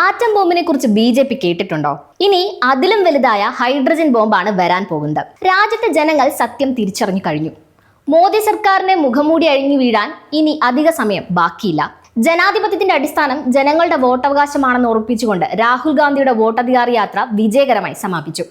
Atom ബോംബിനെ കുറിച്ച് BJP കേട്ടിട്ടുണ്ടോ? ഇനി അതിലും വലുതായ ഹൈഡ്രജൻ ബോംബാണ് വരാൻ പോകുന്നത്. രാജ്യത്തെ ജനങ്ങൾ സത്യം തിരിച്ചറിഞ്ഞു കഴിഞ്ഞു. മോദി സർക്കാരിന്റെ മുഖംമൂടി അഴിഞ്ഞു വീഴാൻ ഇനി അധിക സമയം ബാക്കിയില്ല. ജനാധിപത്യത്തിന്റെ അടിസ്ഥാനം ജനങ്ങളുടെ വോട്ടവകാശമാണെന്ന് ഉറപ്പിച്ചുകൊണ്ട് രാഹുൽ ഗാന്ധിയുടെ വോട്ടധികാര യാത്ര വിജയകരമായി സമാപിച്ചു.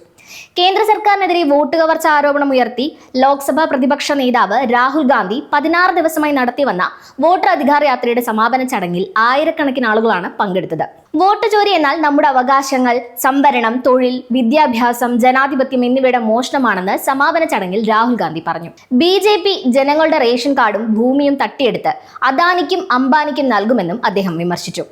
കേന്ദ്ര സർക്കാരിനെതിരെ വോട്ട് കവർച്ച ആരോപണം ഉയർത്തി ലോക്സഭാ പ്രതിപക്ഷ നേതാവ് രാഹുൽ ഗാന്ധി 16 ദിവസമായി നടത്തിവന്ന വോട്ടർ അധികാര യാത്രയുടെ സമാപന ചടങ്ങിൽ ആയിരക്കണക്കിന് ആളുകളാണ് പങ്കെടുത്തത്. വോട്ട് ചോരി എന്നാൽ നമ്മുടെ അവകാശങ്ങൾ, സംവരണം, തൊഴിൽ, വിദ്യാഭ്യാസം, ജനാധിപത്യം എന്നിവയുടെ മോഷണമാണെന്ന് സമാപന ചടങ്ങിൽ രാഹുൽ ഗാന്ധി പറഞ്ഞു. ബി.ജെ.പി ജനങ്ങളുടെ റേഷൻ കാർഡും ഭൂമിയും തട്ടിയെടുത്ത് അദാനിക്കും അംബാനിക്കും നൽകുമെന്നും അദ്ദേഹം വിമർശിച്ചു.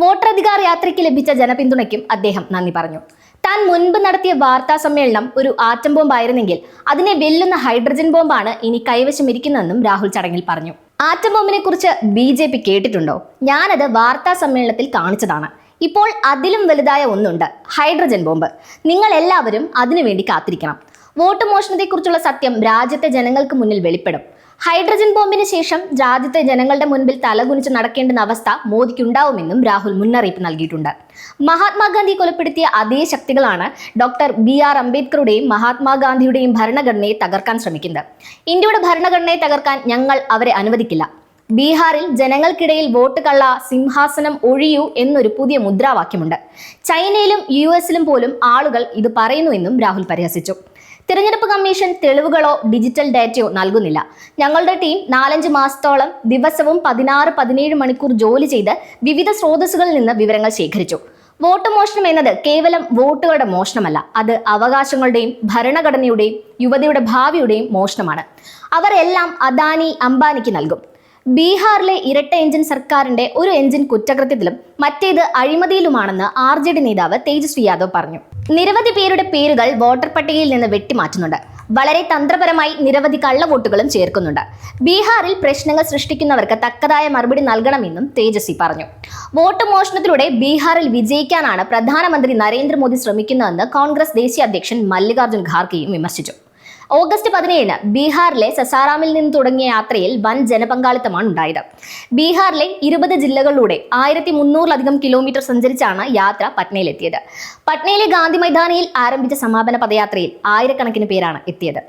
വോട്ടധികാര യാത്രയ്ക്ക് ലഭിച്ച ജനപിന്തുണയ്ക്കും അദ്ദേഹം നന്ദി പറഞ്ഞു. താൻ മുൻപ് നടത്തിയ വാർത്താ സമ്മേളനം ഒരു ആറ്റം ബോംബായിരുന്നെങ്കിൽ അതിനെ വെല്ലുന്ന ഹൈഡ്രജൻ ബോംബാണ് ഇനി കൈവശമിരിക്കുന്നതെന്നും രാഹുൽ ചടങ്ങിൽ പറഞ്ഞു. ആറ്റം ബോംബിനെ കുറിച്ച് ബി.ജെ.പി കേട്ടിട്ടുണ്ടോ? ഞാനത് വാർത്താ സമ്മേളനത്തിൽ കാണിച്ചതാണ്. ഇപ്പോൾ അതിലും വലുതായ ഒന്നുണ്ട്, ഹൈഡ്രജൻ ബോംബ്. നിങ്ങൾ എല്ലാവരും അതിനുവേണ്ടി കാത്തിരിക്കണം. വോട്ട് മോഷണത്തെക്കുറിച്ചുള്ള സത്യം രാജ്യത്തെ ജനങ്ങൾക്ക് മുന്നിൽ വെളിപ്പെടും. ഹൈഡ്രജൻ ബോംബിന് ശേഷം രാജ്യത്തെ ജനങ്ങളുടെ മുൻപിൽ തലകുനിച്ച് നടക്കേണ്ടുന്ന അവസ്ഥ മോദിക്കുണ്ടാവുമെന്നും രാഹുൽ മുന്നറിയിപ്പ് നൽകിയിട്ടുണ്ട്. മഹാത്മാഗാന്ധി കൊലപ്പെടുത്തിയ അതേ ശക്തികളാണ് ഡോക്ടർ ബി.ആർ. അംബേദ്കറുടെയും മഹാത്മാഗാന്ധിയുടെയും ഭരണഘടനയെ തകർക്കാൻ ശ്രമിക്കുന്നത്. ഇന്ത്യയുടെ ഭരണഘടനയെ തകർക്കാൻ ഞങ്ങൾ അവരെ അനുവദിക്കില്ല. ബീഹാറിൽ ജനങ്ങൾക്കിടയിൽ വോട്ട് കള്ള, സിംഹാസനം ഒഴിയൂ എന്നൊരു പുതിയ മുദ്രാവാക്യമുണ്ട്. ചൈനയിലും യു.എസിലും പോലും ആളുകൾ ഇത് പറയുന്നുവെന്നും രാഹുൽ പരിഹസിച്ചു. തിരഞ്ഞെടുപ്പ് കമ്മീഷൻ തെളിവുകളോ ഡിജിറ്റൽ ഡാറ്റയോ നൽകുന്നില്ല. ഞങ്ങളുടെ ടീം 4-5 മാസത്തോളം ദിവസവും 16-17 മണിക്കൂർ ജോലി ചെയ്ത് വിവിധ സ്രോതസ്സുകളിൽ നിന്ന് വിവരങ്ങൾ ശേഖരിച്ചു. വോട്ട് മോഷണം എന്നത് കേവലം വോട്ടുകളുടെ മോഷണമല്ല, അത് അവകാശങ്ങളുടെയും ഭരണഘടനയുടെയും യുവതയുടെ ഭാവിയുടെയും മോഷണമാണ്. അവർ എല്ലാം അദാനി, അംബാനിക്ക് നൽകും. ബീഹാറിലെ ഇരട്ട എഞ്ചിൻ സർക്കാരിന്റെ ഒരു എഞ്ചിൻ കുറ്റകൃത്യത്തിലും മറ്റേത് അഴിമതിയിലുമാണെന്ന് ആർ.ജെ.ഡി നേതാവ് തേജസ്വി യാദവ് പറഞ്ഞു. നിരവധി പേരുടെ പേരുകൾ വോട്ടർ പട്ടികയിൽ നിന്ന് വെട്ടിമാറ്റുന്നുണ്ട്. വളരെ തന്ത്രപരമായി നിരവധി കള്ളവോട്ടുകളും ചേർക്കുന്നുണ്ട്. ബീഹാറിൽ പ്രശ്നങ്ങൾ സൃഷ്ടിക്കുന്നവർക്ക് തക്കതായ മറുപടി നൽകണമെന്നും തേജസ്വി പറഞ്ഞു. വോട്ട് മോഷണത്തിലൂടെ ബീഹാറിൽ വിജയിക്കാനാണ് പ്രധാനമന്ത്രി നരേന്ദ്രമോദി ശ്രമിക്കുന്നതെന്ന് കോൺഗ്രസ് ദേശീയ അധ്യക്ഷൻ മല്ലികാർജ്ജുൻ ഖാർഗെയും വിമർശിച്ചു. ഓഗസ്റ്റ് 17 ബീഹാറിലെ സസാറാമിൽ നിന്ന് തുടങ്ങിയ യാത്രയിൽ വൻ ജനപങ്കാളിത്തമാണ് ഉണ്ടായത്. ബീഹാറിലെ 20 ജില്ലകളിലൂടെ 1300-ലധികം കിലോമീറ്റർ സഞ്ചരിച്ചാണ് യാത്ര പട്നയിലെത്തിയത്. പട്നയിലെ ഗാന്ധി മൈതാനിയിൽ ആരംഭിച്ച സമാപന പദയാത്രയിൽ ആയിരക്കണക്കിന് പേരാണ് എത്തിയത്.